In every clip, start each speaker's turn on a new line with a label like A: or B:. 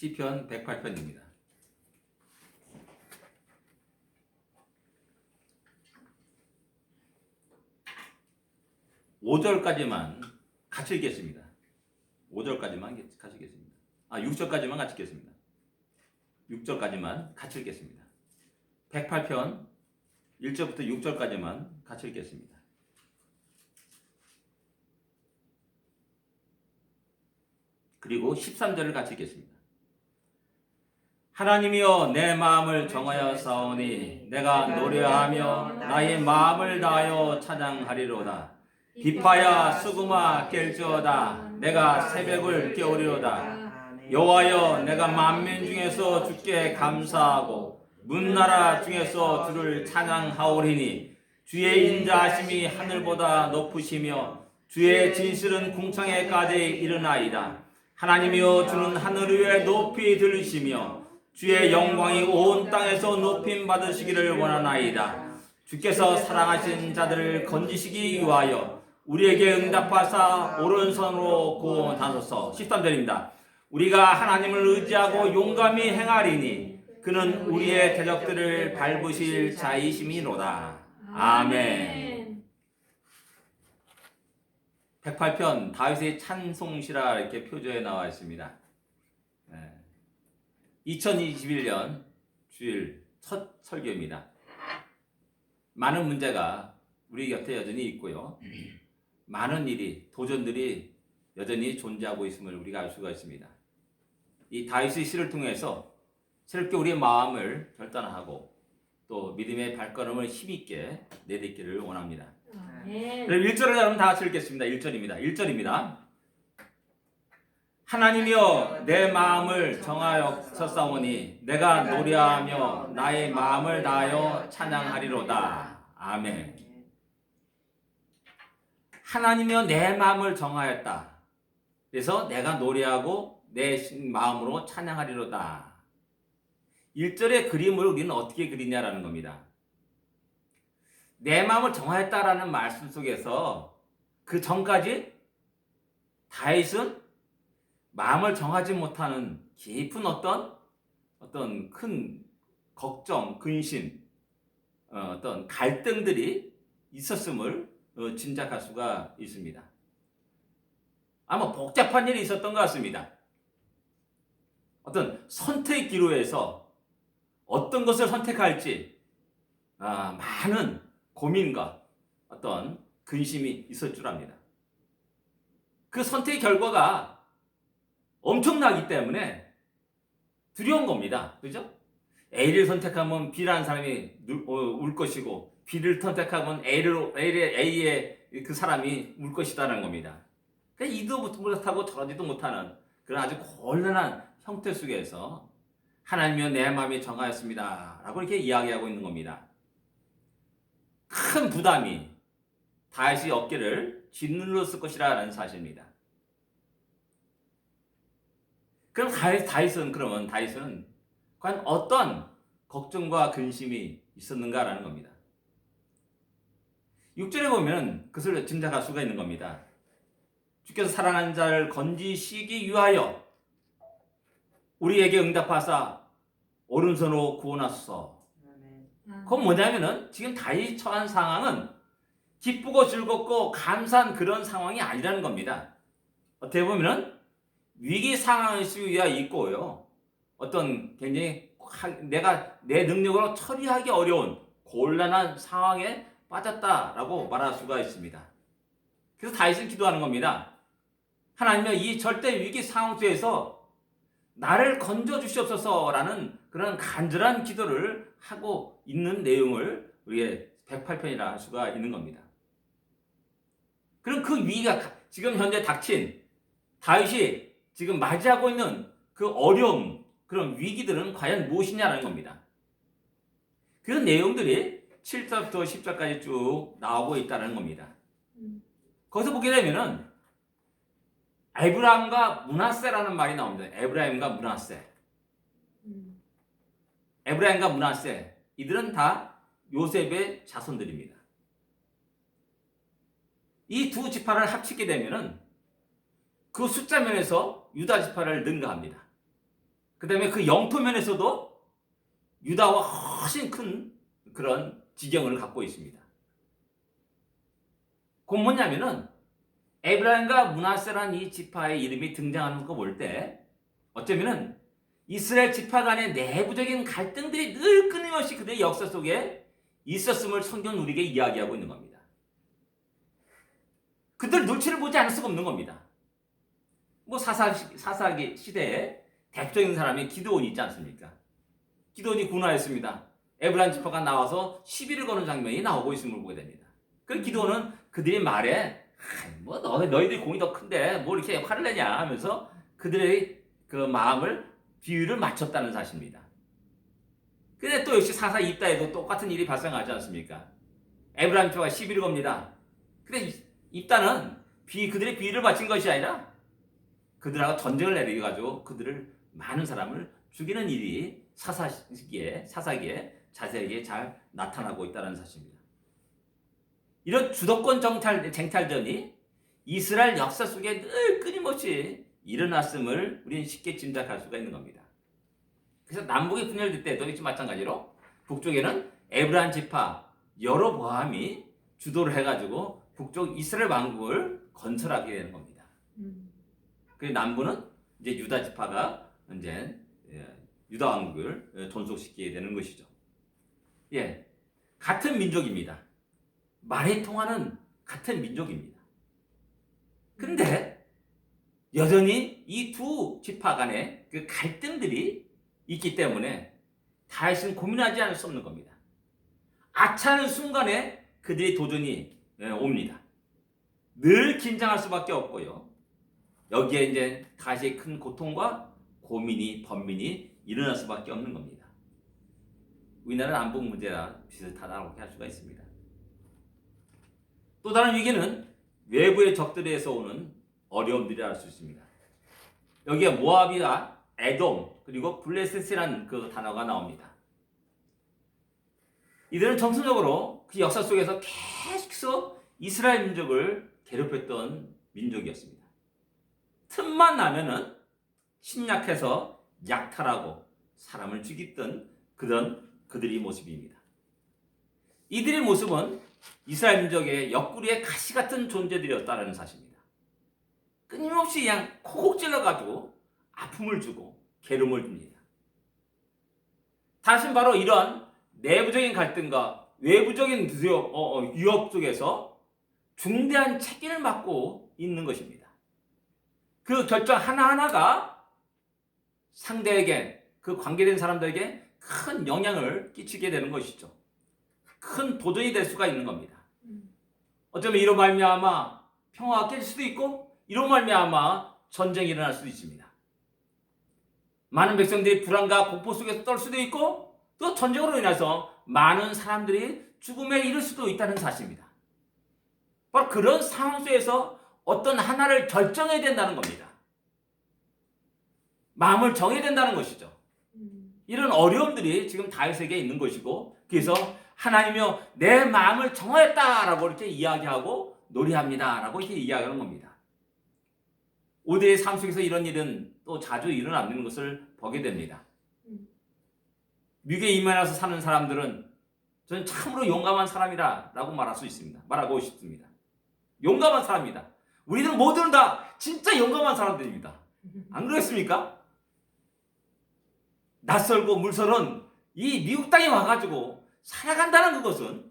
A: 시편 108편입니다. 5절까지만 같이 읽겠습니다. 5절까지만 같이 읽겠습니다. 6절까지만 같이 읽겠습니다. 6절까지만 같이 읽겠습니다. 108편 1절부터 6절까지만 같이 읽겠습니다. 그리고 13절을 같이 읽겠습니다. 하나님이여 내 마음을 정하여 싸우니 내가 노래하며 나의 마음을 다하여 찬양하리로다. 비파야 수금아 깰지어다. 내가 새벽을 깨우리로다. 여호와여 내가 만민 중에서 주께 감사하고 문나라 중에서 주를 찬양하오리니 주의 인자하심이 하늘보다 높으시며 주의 진실은 궁창에까지 이르나이다. 하나님이여 주는 하늘 위에 높이 들으시며 주의 영광이 온 땅에서 높임 받으시기를 원하나이다. 주께서 사랑하신 자들을 건지시기 위하여 우리에게 응답하사 오른손으로 구원하소서. 13절입니다. 우리가 하나님을 의지하고 용감히 행하리니 그는 우리의 대적들을 밟으실 자이심이로다. 아멘. 108편 다윗의 찬송시라 이렇게 표제에 나와 있습니다. 2021년 주일 첫 설교입니다. 많은 문제가 우리 곁에 여전히 있고요. 많은 일이, 도전들이 여전히 존재하고 있음을 우리가 알 수가 있습니다. 이 다윗의 시를 통해서 새롭게 우리의 마음을 결단하고 또 믿음의 발걸음을 힘있게 내딛기를 원합니다. 그럼 1절을 여러분 다 같이 읽겠습니다. 1절입니다. 하나님이여 내 마음을 정하여 섰사오니 내가 노래하며 나의 마음을 다하여 찬양하리로다. 아멘. 하나님이여 내 마음을 정하였다. 그래서 내가 노래하고 내 마음으로 찬양하리로다. 1절의 그림을 우리는 어떻게 그리냐라는 겁니다. 내 마음을 정하였다라는 말씀 속에서 그 전까지 다윗은 마음을 정하지 못하는 깊은 어떤 큰 걱정, 근심, 어떤 갈등들이 있었음을 짐작할 수가 있습니다. 아마 복잡한 일이 있었던 것 같습니다. 어떤 선택 기로에서 어떤 것을 선택할지 많은 고민과 어떤 근심이 있을 줄 압니다. 그 선택의 결과가 엄청나기 때문에 두려운 겁니다. 그죠? A를 선택하면 B라는 사람이 울 것이고 B를 선택하면 A의 그 사람이 울 것이다라는 겁니다. 그러니까 이도 못하고 저러지도 못하는 그런 아주 곤란한 형태 속에서 하나님이여 내 마음이 정하였습니다 라고 이렇게 이야기하고 있는 겁니다. 큰 부담이 다윗의 어깨를 짓눌렀을 것이라는 사실입니다. 그럼 다윗은 과연 어떤 걱정과 근심이 있었는가라는 겁니다. 6절에 보면 그것을 짐작할 수가 있는 겁니다. 주께서 사랑하는 자를 건지시기 위하여 우리에게 응답하사 오른손으로 구원하소서. 그건 뭐냐면은 지금 다윗이 처한 상황은 기쁘고 즐겁고 감사한 그런 상황이 아니라는 겁니다. 어떻게 보면은 위기 상황일 수야 있고요. 어떤 굉장히 내 능력으로 처리하기 어려운 곤란한 상황에 빠졌다라고 말할 수가 있습니다. 그래서 다윗은 기도하는 겁니다. 하나님이여 이 절대 위기 상황 속에서 나를 건져 주시옵소서라는 그런 간절한 기도를 하고 있는 내용을 우리의 108편이라 할 수가 있는 겁니다. 그럼 그 위기가 지금 현재 닥친 다윗이 지금 맞이하고 있는 그 어려움, 그런 위기들은 과연 무엇이냐라는 겁니다. 그 내용들이 7절부터 10절까지 쭉 나오고 있다는 겁니다. 거기서 보게 되면은 에브라임과 므낫세라는 말이 나옵니다. 에브라임과 므낫세. 에브라임과 므낫세. 이들은 다 요셉의 자손들입니다. 이 두 지파를 합치게 되면은 그 숫자 면에서 유다 지파를 능가합니다. 그 다음에 그 영토면에서도 유다와 훨씬 큰 그런 지경을 갖고 있습니다. 그건 뭐냐면은 에브라임과 므낫세라는 이 지파의 이름이 등장하는 거 볼 때 어쩌면은 이스라엘 지파 간의 내부적인 갈등들이 늘 끊임없이 그들의 역사 속에 있었음을 성경은 우리에게 이야기하고 있는 겁니다. 그들 눈치를 보지 않을 수가 없는 겁니다. 뭐 사사기 시대에 대표적인 사람이 기드온이 있지 않습니까? 기드온이 군화했습니다. 에브라임 지파가 나와서 시비를 거는 장면이 나오고 있음을 보게 됩니다. 그 기드온은 그들의 말에 뭐 너희들이 공이 더 큰데 뭐 이렇게 화를 내냐 하면서 그들의 그 마음을 비율을 맞췄다는 사실입니다. 근데 또 역시 사사 입다에도 똑같은 일이 발생하지 않습니까? 에브라임 지파가 시비를 겁니다. 근데 입다는 그들의 비위를 바친 것이 아니라 그들하고 전쟁을 내려가지고 그들을 많은 사람을 죽이는 일이 사사기에 자세하게 잘 나타나고 있다는 사실입니다. 이런 주도권 쟁탈전이 이스라엘 역사 속에 늘 끊임없이 일어났음을 우리는 쉽게 짐작할 수가 있는 겁니다. 그래서 남북이 분열될 때도 역시 마찬가지로 북쪽에는 에브라임 지파 여로보암이 주도를 해가지고 북쪽 이스라엘 왕국을 건설하게 되는 겁니다. 그리고 남부는 이제 유다 지파가 이제 유다 왕국을 존속시키게 되는 것이죠. 예, 같은 민족입니다. 말이 통하는 같은 민족입니다. 그런데 여전히 이 두 지파 간의 그 갈등들이 있기 때문에 다시는 고민하지 않을 수 없는 겁니다. 아차하는 순간에 그들의 도전이 옵니다. 늘 긴장할 수밖에 없고요. 여기에 이제 다시 큰 고통과 번민이 일어날 수밖에 없는 겁니다. 우리나라 남북 문제랑 비슷하다고 할 수가 있습니다. 또 다른 위기는 외부의 적들에서 오는 어려움들이라 할 수 있습니다. 여기에 모압이나 에돔 그리고 블레셋이라는 그 단어가 나옵니다. 이들은 정서적으로 그 역사 속에서 계속해서 이스라엘 민족을 괴롭혔던 민족이었습니다. 틈만 나면은 침략해서 약탈하고 사람을 죽이던 그들의 모습입니다. 이들의 모습은 이스라엘 민족의 옆구리에 가시 같은 존재들이었다는 사실입니다. 끊임없이 그냥 콕콕 찔러가지고 아픔을 주고 괴로움을 줍니다. 다시 바로 이런 내부적인 갈등과 외부적인 위협 속에서 중대한 책임을 맡고 있는 것입니다. 그 결정 하나하나가 상대에게 그 관계된 사람들에게 큰 영향을 끼치게 되는 것이죠. 큰 도전이 될 수가 있는 겁니다. 어쩌면 이로 말미암아 평화가 깨질 수도 있고 이로 말미암아 전쟁이 일어날 수도 있습니다. 많은 백성들이 불안과 공포 속에서 떨 수도 있고 또 전쟁으로 인해서 많은 사람들이 죽음에 이를 수도 있다는 사실입니다. 바로 그런 상황 속에서 어떤 하나를 결정해야 된다는 겁니다. 마음을 정해야 된다는 것이죠. 이런 어려움들이 지금 다윗에게 있는 것이고 그래서 하나님이여 내 마음을 정하였다라고 이렇게 이야기하고 노래합니다라고 이렇게 이야기하는 겁니다. 우리의 삶 속에서 이런 일은 또 자주 일어나는 것을 보게 됩니다. 미국에 이민해서 사는 사람들은 저는 참으로 용감한 사람이라고 말하고 싶습니다. 용감한 사람이다. 우리들 모두는 다 진짜 용감한 사람들입니다. 안 그렇습니까? 낯설고 물설은 이 미국 땅에 와가지고 살아간다는 그것은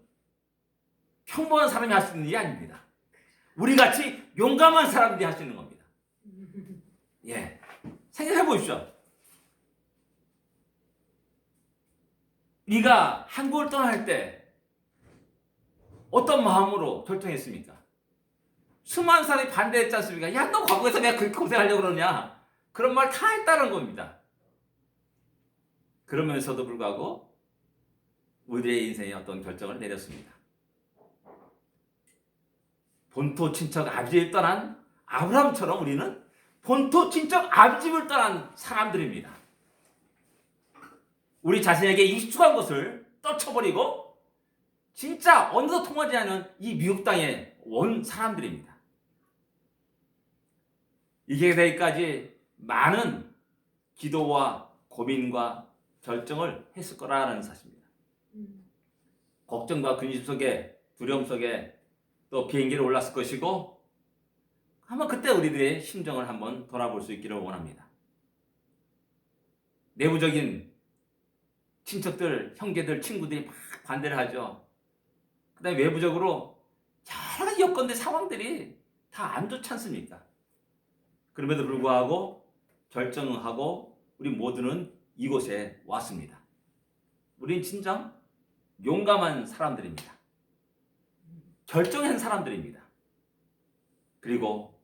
A: 평범한 사람이 할 수 있는 일이 아닙니다. 우리같이 용감한 사람들이 할 수 있는 겁니다. 예, 생각해 보십시오. 네가 한국을 떠날 때 어떤 마음으로 결정했습니까? 수많은 사람이 반대했지 않습니까? 야, 너 과거에서 내가 그렇게 고생하려고 그러냐? 그런 말 다 했다는 겁니다. 그러면서도 불구하고 우리의 인생에 어떤 결정을 내렸습니다. 본토 친척 아비집을 떠난 아브라함처럼 우리는 본토 친척 아비집을 떠난 사람들입니다. 우리 자신에게 익숙한 것을 떨쳐버리고 진짜 어느덧 통하지 않은 이 미국 땅에 온 사람들입니다. 이게 되기까지 많은 기도와 고민과 결정을 했을 거라는 사실입니다. 걱정과 근심 속에, 두려움 속에 또 비행기를 올랐을 것이고, 한번 그때 우리들의 심정을 한번 돌아볼 수 있기를 원합니다. 내부적인 친척들, 형제들, 친구들이 막 반대를 하죠. 그 다음에 외부적으로 여러 가지 여건들, 상황들이 다 안 좋지 않습니까? 그럼에도 불구하고 결정하고 우리 모두는 이곳에 왔습니다. 우린 진정 용감한 사람들입니다. 결정한 사람들입니다. 그리고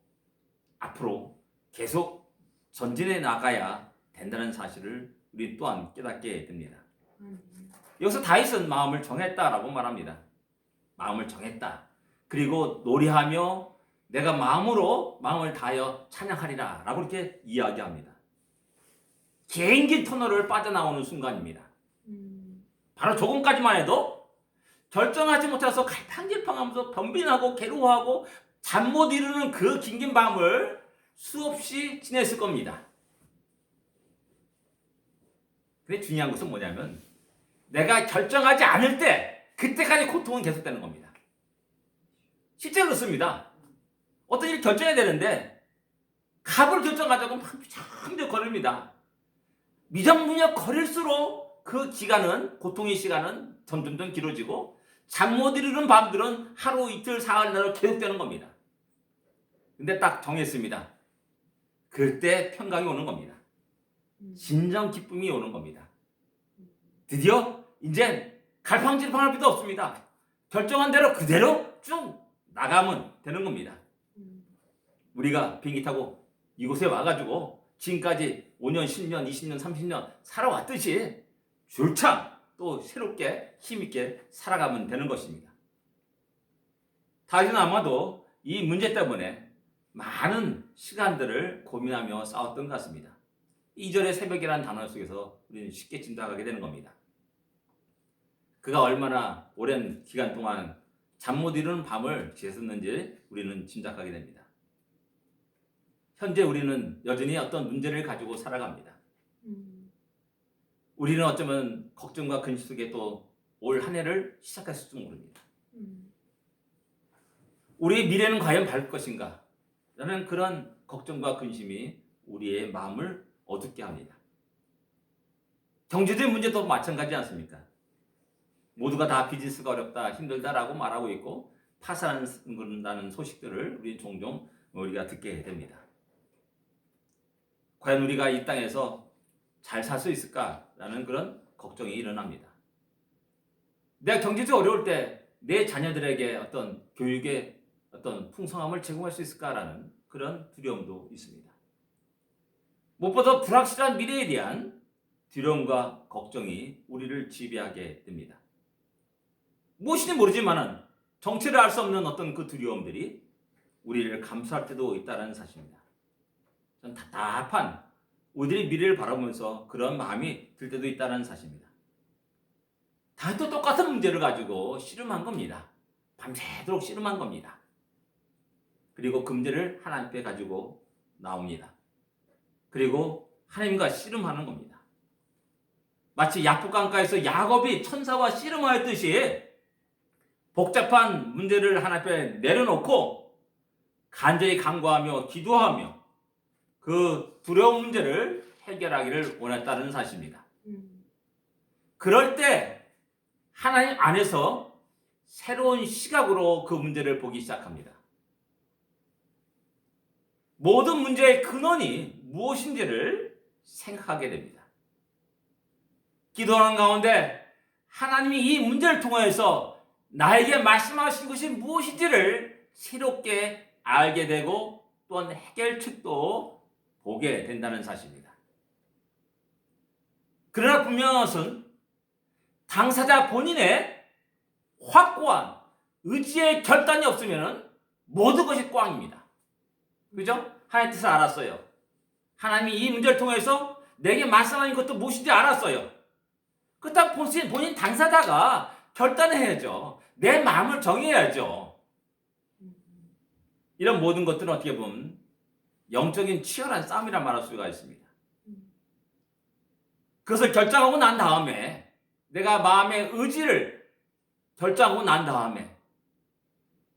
A: 앞으로 계속 전진해 나가야 된다는 사실을 우리 또한 깨닫게 됩니다. 여기서 다윗은 마음을 정했다라고 말합니다. 마음을 정했다. 그리고 노래하며 내가 마음을 다하여 찬양하리라 라고 이렇게 이야기합니다. 개인기 터널을 빠져나오는 순간입니다. 바로 조금까지만 해도 결정하지 못해서 갈팡질팡하면서 변빈하고 괴로워하고 잠 못 이루는 그 긴긴 밤을 수없이 지냈을 겁니다. 근데 중요한 것은 뭐냐면 내가 결정하지 않을 때 그때까지 고통은 계속되는 겁니다. 실제 그렇습니다. 어떤 일을 결정해야 되는데 갑을 결정하자고 막 미적미적 거립니다. 미적미적 거릴수록 그 기간은, 고통의 시간은 점점점 길어지고 잠 못 이루는 밤들은 하루, 이틀, 사흘, 나흘 계속되는 겁니다. 근데 딱 정했습니다. 그때 평강이 오는 겁니다. 진정 기쁨이 오는 겁니다. 드디어 이제 갈팡질팡할 필요도 없습니다. 결정한 대로 그대로 쭉 나가면 되는 겁니다. 우리가 비행기 타고 이곳에 와가지고 지금까지 5년, 10년, 20년, 30년 살아왔듯이 줄창 또 새롭게 힘있게 살아가면 되는 것입니다. 다윗은 아마도 이 문제 때문에 많은 시간들을 고민하며 싸웠던 것 같습니다. 2절의 새벽이라는 단어 속에서 우리는 쉽게 짐작하게 되는 겁니다. 그가 얼마나 오랜 기간 동안 잠 못 이루는 밤을 지냈었는지 우리는 짐작하게 됩니다. 현재 우리는 여전히 어떤 문제를 가지고 살아갑니다. 우리는 어쩌면 걱정과 근심 속에 또 올 한 해를 시작했을지 모릅니다. 우리의 미래는 과연 밝을 것인가? 라는 그런 걱정과 근심이 우리의 마음을 어둡게 합니다. 경제적인 문제도 마찬가지 않습니까? 모두가 다 비즈니스가 어렵다, 힘들다라고 말하고 있고 파산한다는 소식들을 우리 종종 우리가 듣게 됩니다. 과연 우리가 이 땅에서 잘 살 수 있을까라는 그런 걱정이 일어납니다. 내가 경제적으로 어려울 때 내 자녀들에게 어떤 교육의 어떤 풍성함을 제공할 수 있을까라는 그런 두려움도 있습니다. 무엇보다 불확실한 미래에 대한 두려움과 걱정이 우리를 지배하게 됩니다. 무엇인지 모르지만은 정체를 알 수 없는 어떤 그 두려움들이 우리를 감수할 때도 있다는 사실입니다. 전 답답한 우리들의 미래를 바라보면서 그런 마음이 들 때도 있다는 사실입니다. 다윗도 똑같은 문제를 가지고 씨름한 겁니다. 밤새도록 씨름한 겁니다. 그리고 그 문제를 하나님께 가지고 나옵니다. 그리고 하나님과 씨름하는 겁니다. 마치 야곱 강가에서 야곱이 천사와 씨름하였듯이 복잡한 문제를 하나님께 내려놓고 간절히 간구하며 기도하며 그 두려운 문제를 해결하기를 원했다는 사실입니다. 그럴 때 하나님 안에서 새로운 시각으로 그 문제를 보기 시작합니다. 모든 문제의 근원이 무엇인지를 생각하게 됩니다. 기도하는 가운데 하나님이 이 문제를 통해서 나에게 말씀하신 것이 무엇인지를 새롭게 알게 되고 또한 해결책도 보게 된다는 사실입니다. 그러나 분명한 것은 당사자 본인의 확고한 의지의 결단이 없으면 모든 것이 꽝입니다. 그죠? 하나님의 뜻을 알았어요. 하나님이 이 문제를 통해서 내게 말씀하신 것도 무엇인지 알았어요. 그렇다고 본인 당사자가 결단해야죠. 내 마음을 정해야죠. 이런 모든 것들은 어떻게 보면 영적인 치열한 싸움이란 말할 수가 있습니다. 그것을 결정하고 난 다음에, 내가 마음의 의지를 결정하고 난 다음에,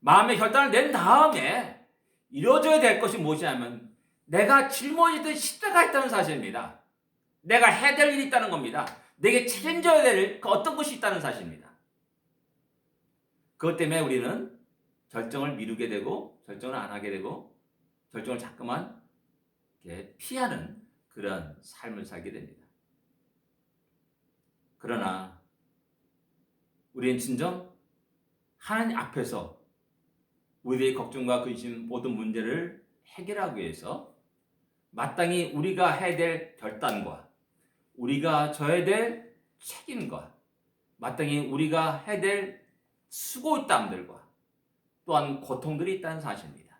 A: 마음의 결단을 낸 다음에 이루어져야 될 것이 무엇이냐면, 내가 짊어지던 십자가 있다는 사실입니다. 내가 해야 될 일이 있다는 겁니다. 내게 책임져야 될 어떤 것이 있다는 사실입니다. 그것 때문에 우리는 결정을 미루게 되고, 결정을 안 하게 되고, 결정을 자꾸만 피하는 그런 삶을 살게 됩니다. 그러나 우리는 진정 하나님 앞에서 우리의 걱정과 근심 모든 문제를 해결하기 위해서 마땅히 우리가 해야 될 결단과 우리가 져야 될 책임과 마땅히 우리가 해야 될 수고땀들과 또한 고통들이 있다는 사실입니다.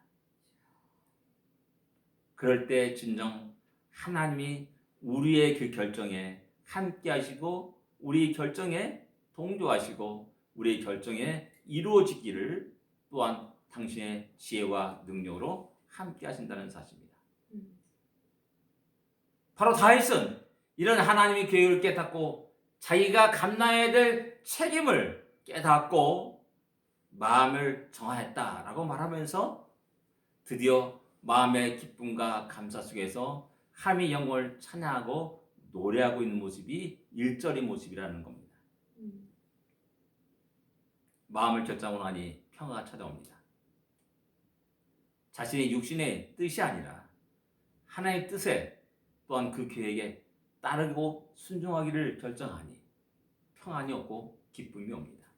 A: 그럴 때 진정 하나님이 우리의 그 결정에 함께 하시고 우리 결정에 동조하시고 우리 결정에 이루어지기를 또한 당신의 지혜와 능력으로 함께 하신다는 사실입니다. 바로 다윗은 이런 하나님의 계획을 깨닫고 자기가 감당해야 될 책임을 깨닫고 마음을 정하였다라고 말하면서 드디어 마음의 기쁨과 감사 속에서 하나님의 영광을 찬양하고 노래하고 있는 모습이 1절의 모습이라는 겁니다. 마음을 결정하고 나니 평화가 찾아옵니다. 자신의 육신의 뜻이 아니라 하나님의 뜻에 또한 그 계획에 따르고 순종하기를 결정하니 평안이 없고 기쁨이 옵니다.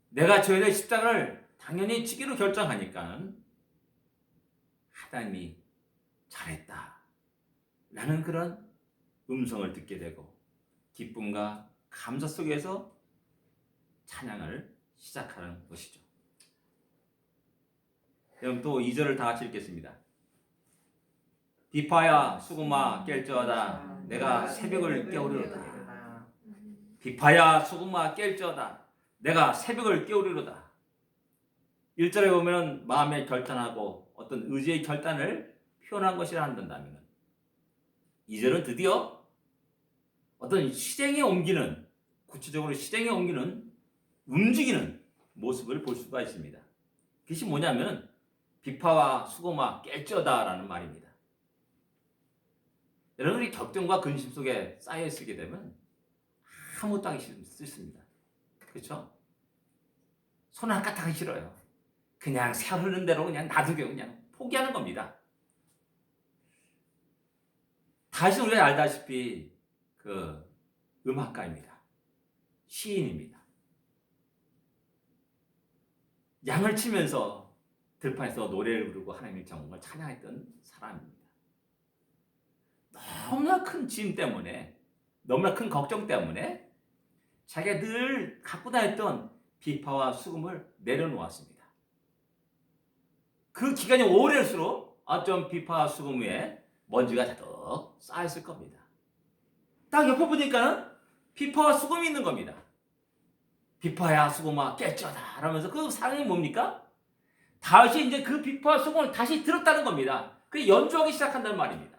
A: 내가 져야 될 십자가를 당연히 지기로 결정하니까 하나님이 잘했다 라는 그런 음성을 듣게 되고 기쁨과 감사 속에서 찬양을 시작하는 것이죠. 그럼 또 2절을 다 같이 읽겠습니다. 비파야 수금아 깰지어다 내가 새벽을 깨우리로다. 비파야 수금아 깰지어다 내가 새벽을 깨우리로다. 1절에 보면 마음의 결단하고 어떤 의지의 결단을 표현한 것이라 한다면 2절은 드디어 어떤 실행에 옮기는 구체적으로 실행에 옮기는 움직이는 모습을 볼 수가 있습니다. 그것이 뭐냐면 비파와 수고마 깰지어다 라는 말입니다. 여러분이 걱정과 근심 속에 쌓여 있게 되면 아무것도 하기 싫습니다. 그렇죠? 손 한 까딱 하기 싫어요. 그냥 세월 흐르는 대로 그냥 놔두고 그냥 포기하는 겁니다. 다시 우리가 알다시피 그 음악가입니다. 시인입니다. 양을 치면서 들판에서 노래를 부르고 하나님의 정음을 찬양했던 사람입니다. 너무나 큰 짐 때문에, 너무나 큰 걱정 때문에 자기가 늘 갖고 다녔던 비파와 수금을 내려놓았습니다. 그 기간이 오래일수록 어떤 비파와 수금 위에 먼지가 자꾸 쌓였을 겁니다. 딱 옆에 보니까는 비파와 수금이 있는 겁니다. 비파야 수금아 깰지어다 하면서 그 상황이 뭡니까? 다시 이제 그 비파와 수금을 다시 들었다는 겁니다. 그 연주하기 시작한다는 말입니다.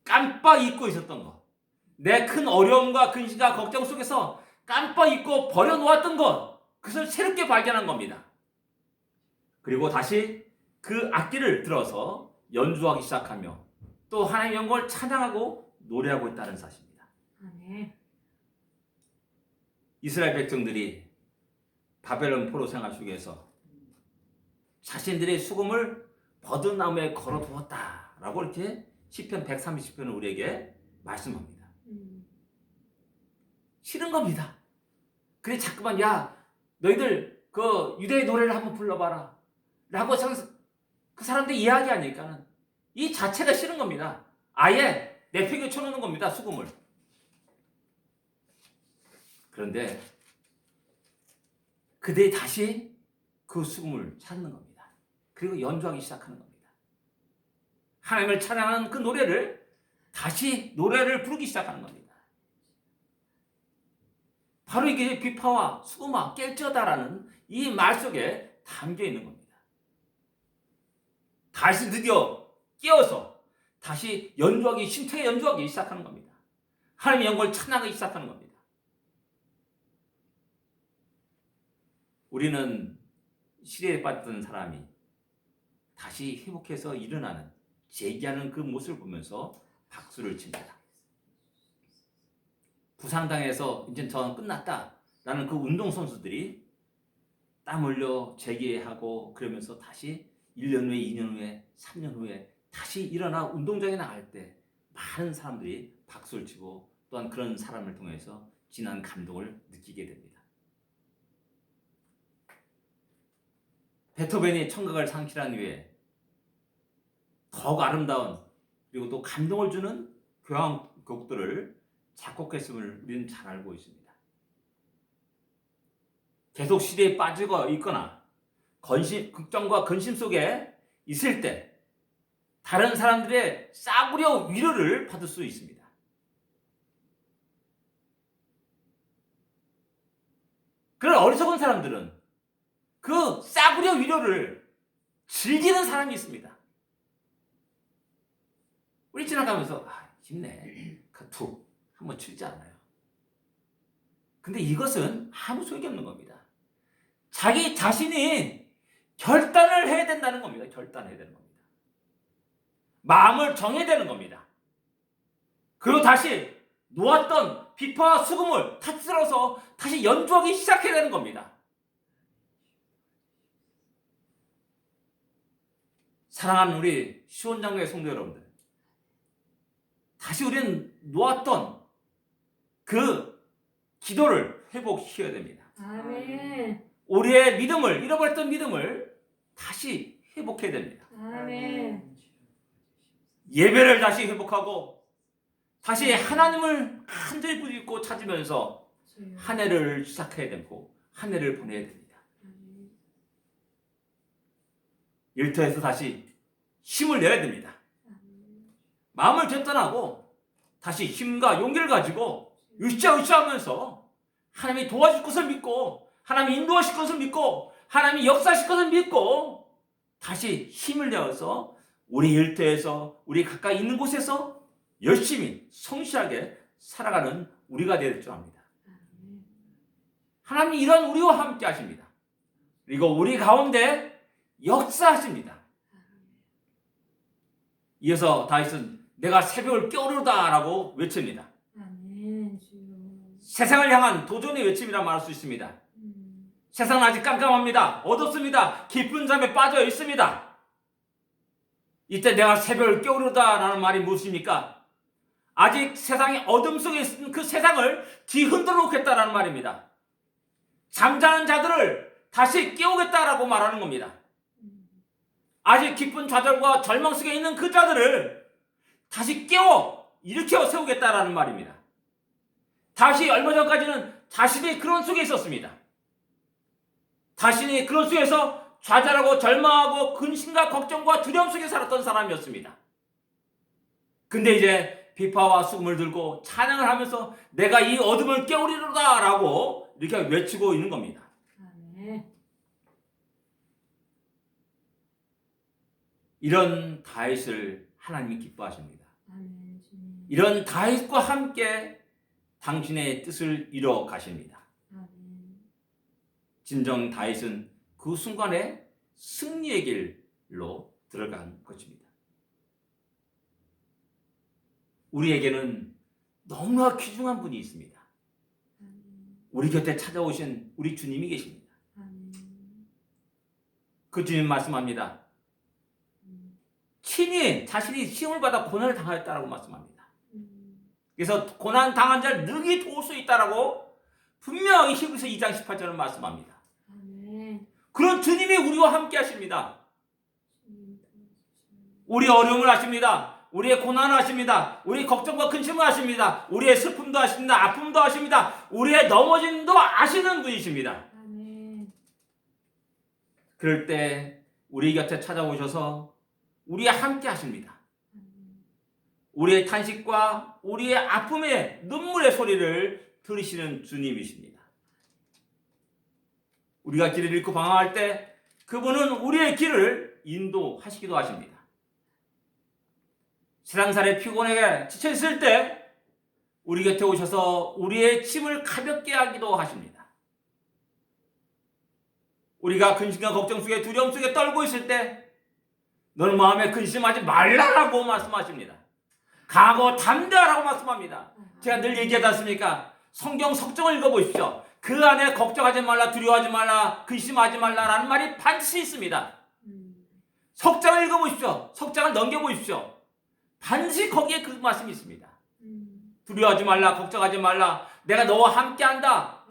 A: 깜빡 잊고 있었던 것, 내 큰 어려움과 근심과 걱정 속에서 깜빡 잊고 버려놓았던 것, 그것을 새롭게 발견한 겁니다. 그리고 다시 그 악기를 들어서 연주하기 시작하며 또 하나님의 영광을 찬양하고 노래하고 있다는 사실입니다. 이스라엘 백성들이 바벨론 포로 생활 속에서 자신들의 수금을 버드나무에 걸어두었다라고 이렇게 시편 130편을 우리에게 말씀합니다. 싫은 겁니다. 그래 자꾸만 야 너희들 그 유대의 노래를 한번 불러봐라 라고 그 사람들 이야기하니까는 이 자체가 싫은 겁니다. 아예 내팽개 쳐놓는 겁니다. 수금을. 그런데 그들이 다시 그 수금을 찾는 겁니다. 그리고 연주하기 시작하는 겁니다. 하나님을 찬양하는 그 노래를 다시 노래를 부르기 시작하는 겁니다. 바로 이게 비파와 수금아 깰지어다라는 이 말 속에 담겨 있는 겁니다. 다시 드디어 깨어서 다시 연주하기, 심차게 연주하기 시작하는 겁니다. 하나님의 영광을 찬양하기 시작하는 겁니다. 우리는 시대에 빠졌던 사람이 다시 회복해서 일어나는, 재기하는 그 모습을 보면서 박수를 칩니다. 부상당해서 이제 저는 끝났다라는 그 운동선수들이 땀 흘려 재기하고 그러면서 다시 1년 후에, 2년 후에, 3년 후에 다시 일어나 운동장에 나갈 때 많은 사람들이 박수를 치고 또한 그런 사람을 통해서 진한 감동을 느끼게 됩니다. 베토벤이 청각을 상실한 이후에 더욱 아름다운 그리고 또 감동을 주는 교향곡들을 작곡했음을 우리는 잘 알고 있습니다. 계속 시대에 빠지고 있거나 걱정과 근심 속에 있을 때 다른 사람들의 싸구려 위로를 받을 수 있습니다. 그런 어리석은 사람들은 그 싸구려 위로를 즐기는 사람이 있습니다. 우리 지나가면서 힘내, 툭 한번 치지 않아요. 근데 이것은 아무 소용이 없는 겁니다. 자기 자신이 결단을 해야 된다는 겁니다. 결단해야 되는 겁니다. 마음을 정해야 되는 겁니다. 그리고 다시 놓았던 비파와 수금을 탓스러워서 다시 연주하기 시작해야 되는 겁니다. 사랑하는 우리 시원장로의 성도 여러분들, 다시 우리는 놓았던 그 기도를 회복시켜야 됩니다.
B: 아멘.
A: 우리의 믿음을, 잃어버렸던 믿음을 다시 회복해야 됩니다.
B: 아멘.
A: 예배를 다시 회복하고 다시 하나님을 간절히 부르고 찾으면서 한 해를 시작해야 되고 한 해를 보내야 됩니다. 일터에서 다시 힘을 내야 됩니다. 마음을 결단하고 다시 힘과 용기를 가지고 으쌰으쌰하면서 하나님이 도와줄 것을 믿고 하나님이 인도하실 것을 믿고 하나님이 역사하실 것을 믿고 다시 힘을 내어서 우리 일터에서 우리 가까이 있는 곳에서 열심히 성실하게 살아가는 우리가 될 줄 압니다. 하나님이 이런 우리와 함께 하십니다. 그리고 우리 가운데 역사하십니다. 이어서 다윗은 내가 새벽을 깨우르다라고 외칩니다.
B: 아멘.
A: 세상을 향한 도전의 외침이라 말할 수 있습니다. 세상은 아직 깜깜합니다. 어둡습니다. 깊은 잠에 빠져 있습니다. 이때 내가 새벽을 깨우르다라는 말이 무엇입니까? 아직 세상의 어둠 속에 있는 그 세상을 뒤흔들어 놓겠다라는 말입니다. 잠자는 자들을 다시 깨우겠다라고 말하는 겁니다. 아직 깊은 좌절과 절망 속에 있는 그 자들을 다시 깨워 일으켜 세우겠다라는 말입니다. 다시 얼마 전까지는 자신이 그런 속에 있었습니다. 자신이 그런 속에서 좌절하고 절망하고 근심과 걱정과 두려움 속에 살았던 사람이었습니다. 근데 이제 비파와 수금을 들고 찬양을 하면서 내가 이 어둠을 깨우리로다 라고 이렇게 외치고 있는 겁니다.
B: 아멘.
A: 이런 다윗을 하나님이 기뻐하십니다.
B: 아멘.
A: 이런 다윗과 함께 당신의 뜻을 이뤄 가십니다.
B: 아멘.
A: 진정 다윗은 그 순간에 승리의 길로 들어간 것입니다. 우리에게는 너무나 귀중한 분이 있습니다. 우리 곁에 찾아오신 우리 주님이 계십니다. 그 주님 말씀합니다. 친히 자신이 시험을 받아 고난을 당하였다라고 말씀합니다. 그래서 고난 당한 자를 능히 도울 수 있다라고 분명히 히브리서 2장 18절을 말씀합니다. 그런 주님이 우리와 함께 하십니다. 우리 어려움을 아십니다. 우리의 고난을 아십니다. 우리 걱정과 근심을 아십니다. 우리의 슬픔도 아십니다. 아픔도 아십니다. 우리의 넘어짐도 아시는 분이십니다. 그럴 때 우리 곁에 찾아오셔서 우리와 함께 하십니다. 우리의 탄식과 우리의 아픔의 눈물의 소리를 들으시는 주님이십니다. 우리가 길을 잃고 방황할 때 그분은 우리의 길을 인도하시기도 하십니다. 세상살에 피곤하게 지쳐있을 때 우리 곁에 오셔서 우리의 짐을 가볍게 하기도 하십니다. 우리가 근심과 걱정 속에 두려움 속에 떨고 있을 때 너는 마음에 근심하지 말라라고 말씀하십니다. 강하고 담대하라고 말씀합니다. 제가 늘 얘기하지 않습니까? 성경 석정을 읽어보십시오. 그 안에 걱정하지 말라, 두려워하지 말라, 근심하지 말라라는 말이 반드시 있습니다. 석장을 읽어보십시오. 석장을 넘겨보십시오. 반드시 거기에 그 말씀이 있습니다. 두려워하지 말라, 걱정하지 말라, 내가 너와 함께한다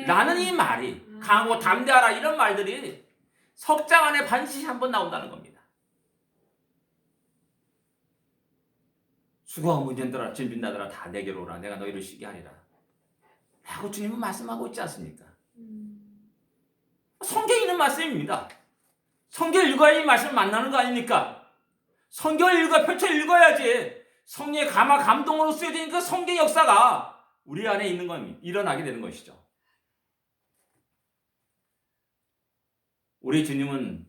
A: 라는 이 말이, 강하고 담대하라 이런 말들이 석장 안에 반드시 한번 나온다는 겁니다. 수고하고 문제들아 질빈다더라 다 내게로 오라, 내가 너희를 쉬게 하리라 라고 주님은 말씀하고 있지 않습니까? 성경에 있는 말씀입니다. 성경을 읽어야 이 말씀 만나는 거 아닙니까? 성경을 펼쳐 읽어야지 성령의 감화 감동으로 쓰여진 그 성경 역사가 우리 안에 있는 겁니다. 일어나게 되는 것이죠. 우리 주님은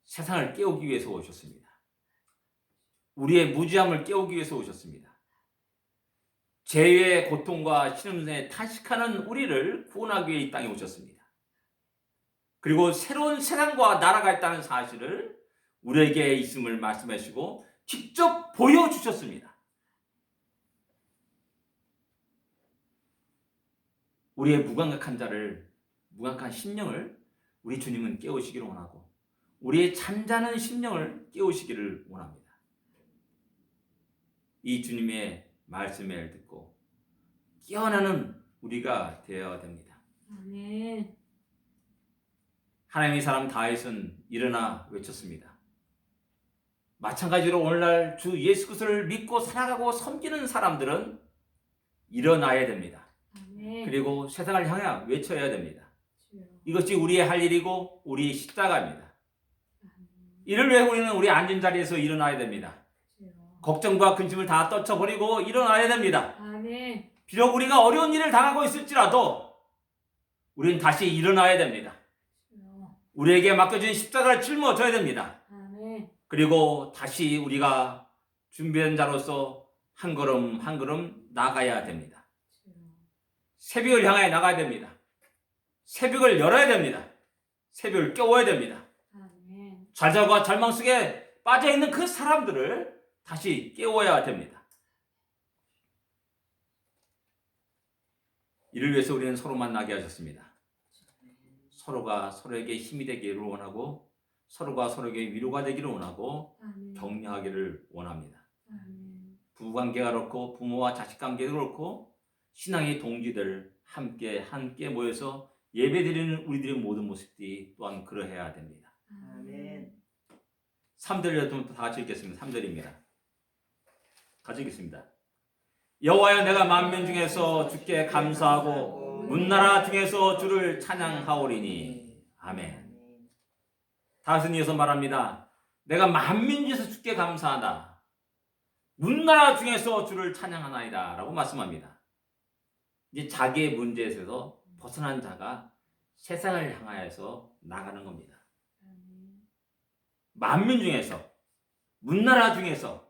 A: 세상을 깨우기 위해서 오셨습니다. 우리의 무지함을 깨우기 위해서 오셨습니다. 죄의 고통과 신음에 탄식하는 우리를 구원하기 위해 이 땅에 오셨습니다. 그리고 새로운 세상과 나라가 있다는 사실을 우리에게 있음을 말씀하시고 직접 보여주셨습니다. 우리의 무감각한 자를, 무감각한 심령을 우리 주님은 깨우시기를 원하고 우리의 잠자는 심령을 깨우시기를 원합니다. 이 주님의 말씀을 듣고 깨어나는 우리가 되어야 됩니다.
B: 아멘.
A: 하나님의 사람 다윗은 일어나 외쳤습니다. 마찬가지로 오늘날 주 예수 그리스도를 믿고 살아가고 섬기는 사람들은 일어나야 됩니다.
B: 아멘.
A: 그리고 세상을 향해 외쳐야 됩니다.
B: 주여.
A: 이것이 우리의 할 일이고 우리의 십자가입니다.
B: 아멘.
A: 이를 위해 우리는 우리 앉은 자리에서 일어나야 됩니다.
B: 주여.
A: 걱정과 근심을 다 떨쳐버리고 일어나야 됩니다.
B: 아멘.
A: 비록 우리가 어려운 일을 당하고 있을지라도 우리는 다시 일어나야 됩니다.
B: 주여.
A: 우리에게 맡겨진 십자가를 짊어져야 됩니다.
B: 아멘.
A: 그리고 다시 우리가 준비된 자로서 한 걸음 한 걸음 나가야 됩니다.
B: 주여.
A: 새벽을 향해 나가야 됩니다. 새벽을 열어야 됩니다. 새벽을 깨워야 됩니다.
B: 아멘.
A: 좌절과 절망 속에 빠져있는 그 사람들을 다시 깨워야 됩니다. 이를 위해서 우리는 서로 만나게 하셨습니다. 서로가 서로에게 힘이 되기를 원하고 서로가 서로에게 위로가 되기를 원하고
B: 아멘.
A: 격려하기를 원합니다.
B: 아멘.
A: 부부관계가 그렇고 부모와 자식관계도 그렇고 신앙의 동지들 함께 모여서 예배드리는 우리들의 모든 모습들이 또한 그러해야 됩니다.
B: 아멘.
A: 3절을 좀 다 같이 읽겠습니다. 3절입니다. 같이 읽겠습니다. 여호와여 내가 만민 중에서 주께 감사하고 문나라 중에서 주를 찬양하오리니. 아멘. 다윗은 이어서 말합니다. 내가 만민 중에서 주께 감사하다. 문나라 중에서 주를 찬양하나이다 라고 말씀합니다. 이제 자기의 문제에서 벗어난 자가 세상을 향하여서 나가는 겁니다. 만민 중에서, 문나라 중에서,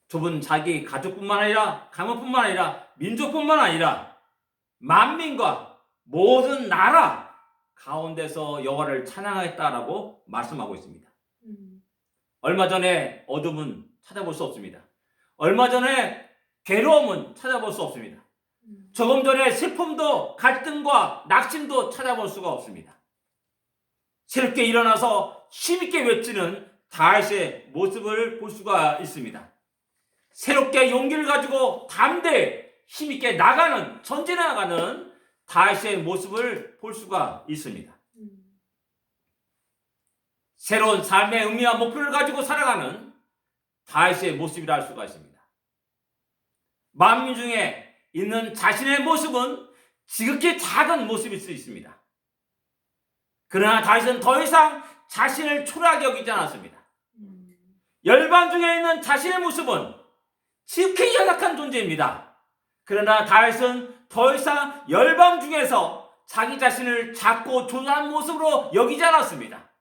A: 좁은 자기 가족뿐만 아니라 가문뿐만 아니라 민족뿐만 아니라 만민과 모든 나라 가운데서 여호와를 찬양하겠다라고 말씀하고 있습니다. 얼마 전에 어둠은 찾아볼 수 없습니다. 얼마 전에 괴로움은 찾아볼 수 없습니다. 조금 전에 슬픔도 갈등과 낙심도 찾아볼 수가 없습니다. 새롭게 일어나서 힘있게 외치는 다윗의 모습을 볼 수가 있습니다. 새롭게 용기를 가지고 담대히 힘있게 나가는, 전진해 나가는 다윗의 모습을 볼 수가 있습니다. 새로운 삶의 의미와 목표를 가지고 살아가는 다윗의 모습이라 할 수가 있습니다. 만민 중에 있는 자신의 모습은 지극히 작은 모습일 수 있습니다. 그러나 다윗은 더 이상 자신을 초라하게 여기지 않았습니다. 열방 중에 있는 자신의 모습은 지극히 연약한 존재입니다. 그러나 다윗은 더 이상 열방 중에서 자기 자신을 작고 조그만 모습으로 여기지 않았습니다.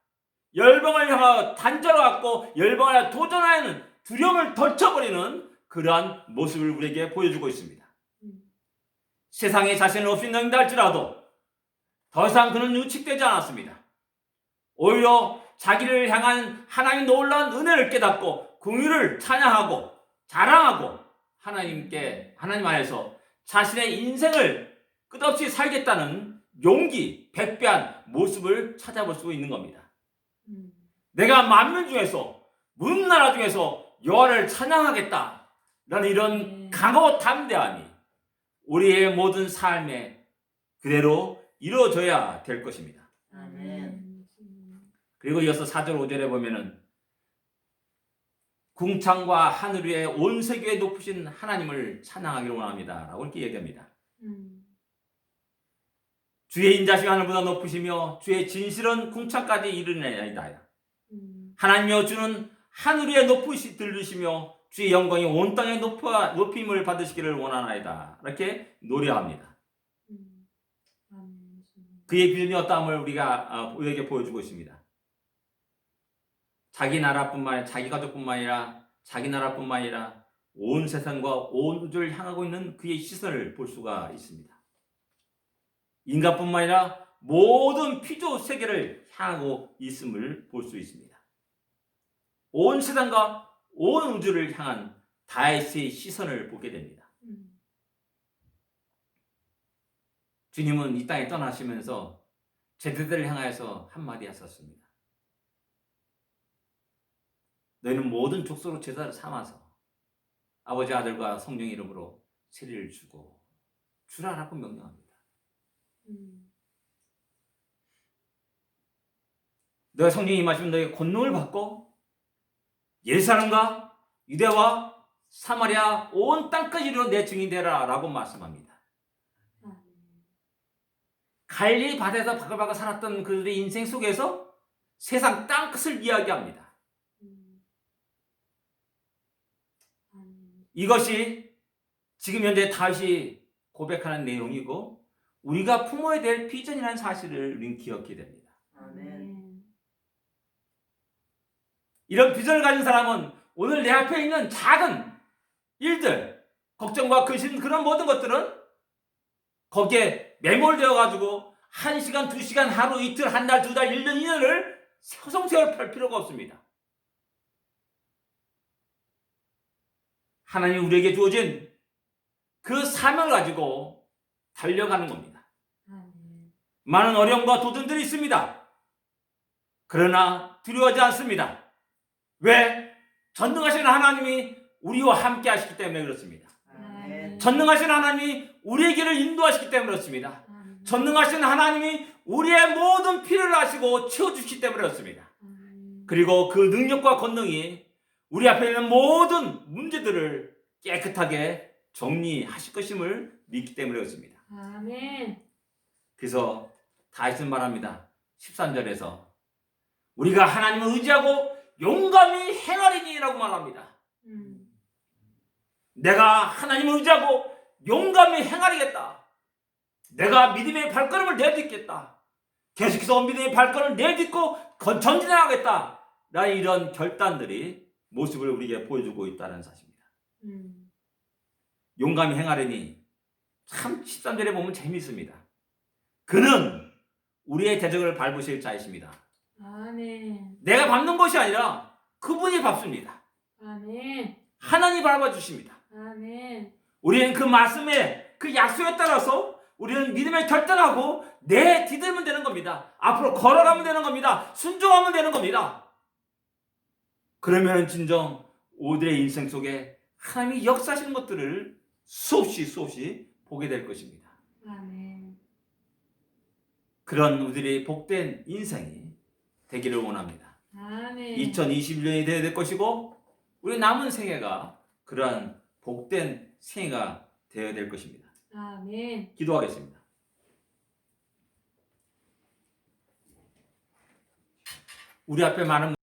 A: 열방을 향하여 단절해갖고 열방을 도전하는 두려움을 덜쳐버리는 그러한 모습을 우리에게 보여주고 있습니다. 세상에 자신을 없이 넘긴다 할지라도 더 이상 그는 유축되지 않았습니다. 오히려 자기를 향한 하나님의 놀라운 은혜를 깨닫고 긍휼을 찬양하고 자랑하고 하나님 안에서 자신의 인생을 끝없이 살겠다는 용기, 백배한 모습을 찾아볼 수 있는 겁니다. 내가 만민 중에서 문 나라 중에서 여호와를 찬양하겠다라는 이런 강하고 담대함이 우리의 모든 삶에 그대로 이루어져야 될 것입니다.
B: 아멘.
A: 그리고 이어서 4절 5절에 보면은 궁창과 하늘 위에 온 세계에 높으신 하나님을 찬양하기를 원합니다 라고 이렇게 얘기합니다. 주의 인자심 하늘보다 높으시며 주의 진실은 궁창까지 이르나이다. 하나님이여 주는 하늘 위에 높으시 들으시며 주의 영광이 온 땅에 높임을 받으시기를 원하나이다. 이렇게 노래합니다. 그의 비전이 어떠함을 우리에게 보여주고 있습니다. 자기 나라뿐만 아니라 자기 가족뿐만 아니라 자기 나라뿐만 아니라 온 세상과 온 우주를 향하고 있는 그의 시선을 볼 수가 있습니다. 인간뿐만 아니라 모든 피조 세계를 향하고 있음을 볼 수 있습니다. 온 세상과 온 우주를 향한 다윗의 시선을 보게 됩니다. 주님은 이 땅에 떠나시면서 제자들을 향하여서 한마디 하셨습니다. 너희는 모든 족속으로 제자를 삼아서 아버지 아들과 성령 이름으로 세례를 주고 주라라고 명령합니다. 너희 성령이 임하시면 너희 권능을 받고 예루살렘과 유대와 사마리아 온 땅까지 이르러 내 증인이 되라 라고 말씀합니다. 갈릴리 바다에서 바글바글 살았던 그들의 인생 속에서 세상 땅끝을 이야기합니다. 이것이 지금 현재 다윗이 고백하는 내용이고 우리가 품어야 될 비전이라는 사실을 우리는 기억해야 됩니다.
B: 아멘.
A: 이런 비전을 가진 사람은 오늘 내 앞에 있는 작은 일들, 걱정과 근심 그런 모든 것들은 거기에 매몰되어 가지고 1시간, 2시간, 하루, 이틀, 한 달, 두 달, 1년, 2년을 서성세월 펼 필요가 없습니다. 하나님이 우리에게 주어진 그 사명을 가지고 달려가는 겁니다. 많은 어려움과 도전들이 있습니다. 그러나 두려워하지 않습니다. 왜? 전능하신 하나님이 우리와 함께 하시기 때문에 그렇습니다. 전능하신 하나님이 우리의 길을 인도하시기 때문에 그렇습니다. 전능하신 하나님이 우리의 모든 필요를 아시고 채워주시기 때문에 그렇습니다. 그리고 그 능력과 권능이 우리 앞에 있는 모든 문제들을 깨끗하게 정리하실 것임을 믿기 때문에 그렇습니다.
B: 아멘.
A: 그래서 다윗은 말합니다. 13절에서 우리가 하나님을 의지하고 용감히 행하리니라고 말합니다. 내가 하나님을 의지하고 용감히 행하리겠다. 내가 믿음의 발걸음을 내딛겠다. 계속해서 믿음의 발걸음을 내딛고 전진하겠다. 라는 이런 결단들이 모습을 우리에게 보여주고 있다는 사실입니다. 용감히 행하려니 참 13절에 보면 재미있습니다. 그는 우리의 대적을 밟으실 자이십니다.
B: 아멘.
A: 내가 밟는 것이 아니라 그분이 밟습니다.
B: 아멘.
A: 하나님이 밟아주십니다.
B: 아멘.
A: 우리는 그 말씀에 그 약속에 따라서 우리는 믿음을 결단하고 내디들면 되는 겁니다. 앞으로 걸어가면 되는 겁니다. 순종하면 되는 겁니다. 그러면 진정 우리의 인생 속에 하나님이 역사하시는 것들을 수없이 보게 될 것입니다.
B: 아멘.
A: 그런 우리의 복된 인생이 되기를 원합니다.
B: 아멘.
A: 2021년이 되어야 될 것이고 우리 남은 생애가 그러한 복된 생애가 되어야 될 것입니다.
B: 아멘.
A: 기도하겠습니다. 우리 앞에 많은